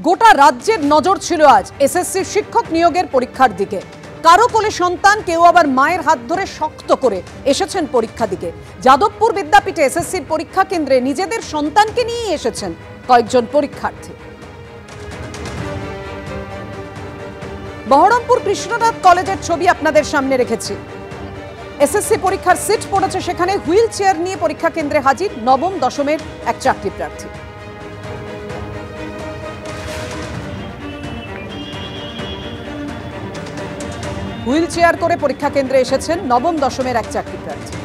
গোটা রাজ্যের নজর ছিল আজ এসএসসি শিক্ষক নিয়োগের পরীক্ষার দিকে। কারো কোলে সন্তান, কেউ আবার মায়ের হাত ধরে শক্ত করে এসেছেন পরীক্ষা দিকে। যাদবপুর বিদ্যাপীঠে এসএসসির পরীক্ষা কেন্দ্রে নিজেদের সন্তানকে নিয়ে এসেছেন কয়েকজন পরীক্ষার্থী। বহরমপুর কৃষ্ণনাথ কলেজের ছবি আপনাদের সামনে রেখেছি। এসএসসি পরীক্ষার সিট পড়েছে সেখানে। হুইল চেয়ার নিয়ে পরীক্ষা কেন্দ্রে হাজির নবম দশমের এক চাকরি প্রার্থী। হুইল চেয়ার করে পরীক্ষা কেন্দ্রে এসেছেন নবম দশমের এক চাকরি প্রার্থী।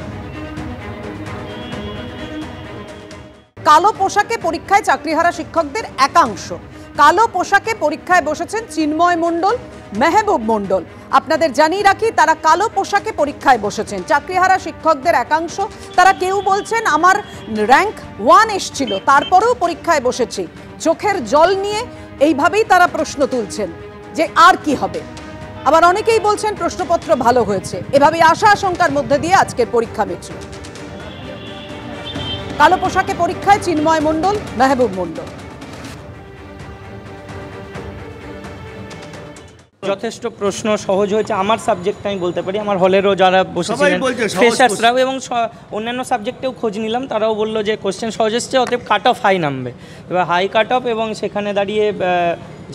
কালো পোশাকে পরীক্ষায় চাকরিহারা শিক্ষকদের একাংশ। কালো পোশাকে পরীক্ষায় বসেছেন চিন্ময় মণ্ডল, মেহবুব মণ্ডল। আপনাদের জানিয়ে রাখি, তারা কালো পোশাকে পরীক্ষায় বসেছেন। চাকরিহারা শিক্ষকদের একাংশ, তারা কেউ বলছেন আমার র্যাঙ্ক 1 এসছিল, তারপরেও পরীক্ষায় বসেছি। চোখের জল নিয়ে এইভাবেই তারা প্রশ্ন তুলছেন যে আর কি হবে। আবার অনেকেই বলছেন প্রশ্নপত্র ভালো হয়েছে। এভাবে আশা আশঙ্কার মধ্যে দিয়ে আজকের পরীক্ষা মিটল। কালো পোশাকে পরীক্ষায় চিন্ময় মণ্ডল, মেহবুব মণ্ডল। যথেষ্ট প্রশ্ন সহজ হয়েছে। আমার সাবজেক্ট আমি বলতে পারি, আমার হলেরও যারা বসেছিলেন ফ্রেশার্সরাও এবং অন্যান্য সাবজেক্টেও খোঁজ নিলাম, তারাও বললো যে কোশ্চেন সহজ এসছে, অতএব কাট অফ হাই নামবে। এবার হাই কাট অফ এবং সেখানে দাঁড়িয়ে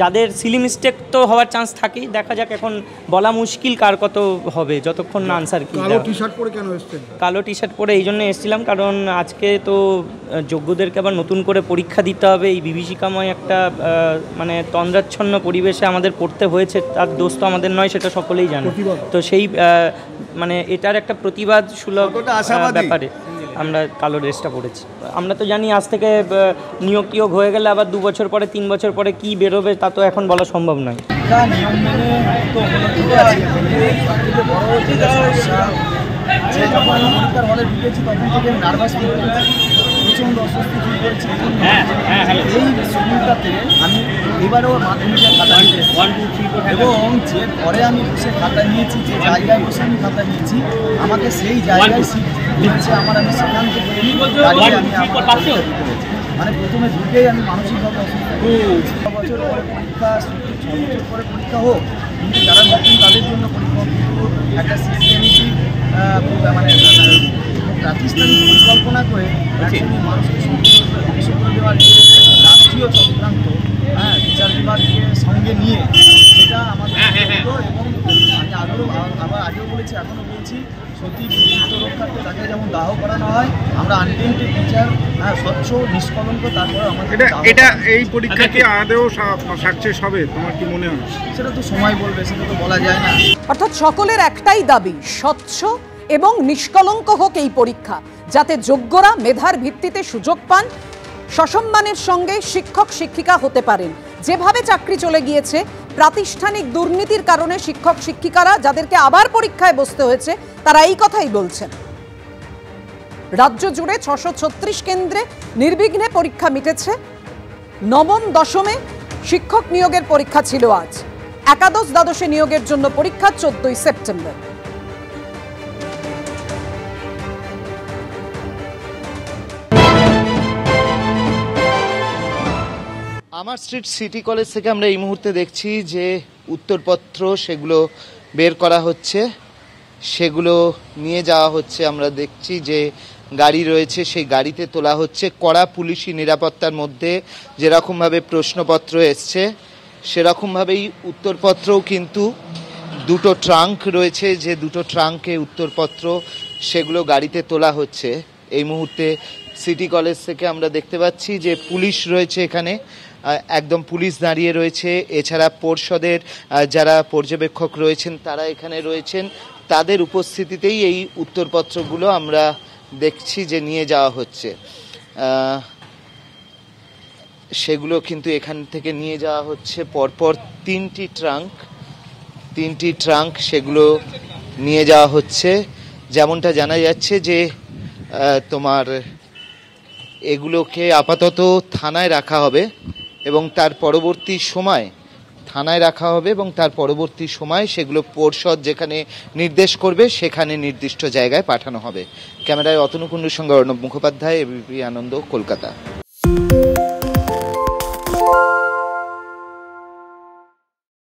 যাদের সিলি মিস্টেক তো হওয়ার চান্স থাকেই। দেখা যাক, এখন বলা মুশকিল কার কত হবে যতক্ষণ না আনসার কি। কালো টি শার্ট পরে কেন এসেছেন? কালো টি শার্ট পরে এই জন্য এসেছিলাম কারণ আজকে তো যোগ্যদেরকে আবার নতুন করে পরীক্ষা দিতে হবে। এই বিভীষিকাময় একটা মানে তন্দ্রাচ্ছন্ন পরিবেশে আমাদের পড়তে হয়েছে, তার দোষ তো আমাদের নয়, সেটা সকলেই জানে। তো সেই মানে এটার একটা প্রতিবাদ সুলভ ব্যাপারে আমরা কালো ড্রেসটা পরেছি। আমরা তো জানি আজ থেকে নিয়োগ টিয়োগ হয়ে গেলে আবার 2 বছর পরে 3 বছর পরে কি বেরোবে তা তো এখন বলা সম্ভব নয়। প্রচণ্ড অস্বস্তি ফিল করেছি। এই সময়টাতে আমি এবারেও মাধ্যমিকের খাতা নিয়েছি এবং যে ঘরে আমি বসে খাতা নিয়েছি, যে জায়গায় বসে আমি খাতা নিয়েছি, আমাকে সেই জায়গায় সিট দিয়েছে। আমি সেখান থেকে মানে প্রথমে ঢুকেই আমি মানসিকভাবে অসুস্থ। 6 বছর পরে পরীক্ষা, 6 বছর পরে পরীক্ষা হোক, কিন্তু যারা নতুন তাদের জন্য পরীক্ষা, কিন্তু একটা সিস্টেমেটিক মানে প্রাতিষ্ঠানিক পরিকল্পনা করে মানুষকে ধ্বংস করে দেওয়ার যে রাষ্ট্রীয় চক্রান্ত, বিচার বিভাগকে সঙ্গে নিয়ে, সেটা আমাদের এবং আমি আগেও বলেছি, এখনও বলছি, সত্যি রক্ষার্থে তাকে যেমন দাহ করানো হয়, আমরা আনটেন্টেড টিচার স্বচ্ছ নিষ্কলঙ্ক, তারপরে আমাদের এটা এই পরীক্ষা কি আদৌ সাকসেস হবে তোমার কি মনে হয়? সেটা তো সময় বলবে, সেটা তো বলা যায় না। অর্থাৎ সকলের একটাই দাবি, স্বচ্ছ এবং নিষ্কলঙ্ক হোক এই পরীক্ষা, যাতে যোগ্যরা মেধার ভিত্তিতে সুযোগ পান, সসম্মানের সঙ্গে শিক্ষক শিক্ষিকা হতে পারেন। যেভাবে চাকরি চলে গিয়েছে, প্রাতিষ্ঠানিক দুর্নীতির কারণে শিক্ষক শিক্ষিকারা যাদেরকে আবার পরীক্ষায় বসতে হয়েছে, তারা এই কথাই বলছেন। রাজ্য জুড়ে 636 কেন্দ্রে নির্বিঘ্নে পরীক্ষা মিটেছে। নবম দশমে শিক্ষক নিয়োগের পরীক্ষা ছিল আজ। একাদশ দ্বাদশে নিয়োগের জন্য পরীক্ষা 14ই সেপ্টেম্বর। আমার স্ট্রিট সিটি কলেজ থেকে আমরা এই মুহূর্তে দেখছি যে উত্তরপত্র সেগুলো বের করা হচ্ছে, সেগুলো নিয়ে যাওয়া হচ্ছে। আমরা দেখছি যে গাড়ি রয়েছে, সেই গাড়িতে তোলা হচ্ছে। কড়া পুলিশি নিরাপত্তার মধ্যে যেরকমভাবে প্রশ্নপত্র এসছে, সেরকমভাবেই উত্তরপত্রও কিন্তু 2টো ট্রাঙ্ক রয়েছে, যে 2টো ট্রাঙ্কে উত্তরপত্র সেগুলো গাড়িতে তোলা হচ্ছে। এই মুহূর্তে সিটি কলেজ থেকে আমরা দেখতে পাচ্ছি যে পুলিশ রয়েছে এখানে, একদম পুলিশ দাঁড়িয়ে রয়েছে। এছাড়া পর্ষদের যারা পর্যবেক্ষক রয়েছেন তারা এখানে রয়েছেন, তাদের উপস্থিতিতেই এই উত্তরপত্রগুলো আমরা দেখছি যে নিয়ে যাওয়া হচ্ছে। সেগুলো কিন্তু এখান থেকে নিয়ে যাওয়া হচ্ছে পরপর 3টি ট্রাঙ্ক সেগুলো নিয়ে যাওয়া হচ্ছে। যেমনটা জানা যাচ্ছে যে তোমার এগুলোকে আপাতত থানায় রাখা হবে এবং তার পরবর্তী সময় সেগুলো পর্ষদ যেখানে নির্দেশ করবে সেখানে নির্দিষ্ট জায়গায় পাঠানো হবে। ক্যামেরায় অতনু কুণ্ডুর সঙ্গে অর্ণব মুখোপাধ্যায়, এবিপি আনন্দ, কলকাতা।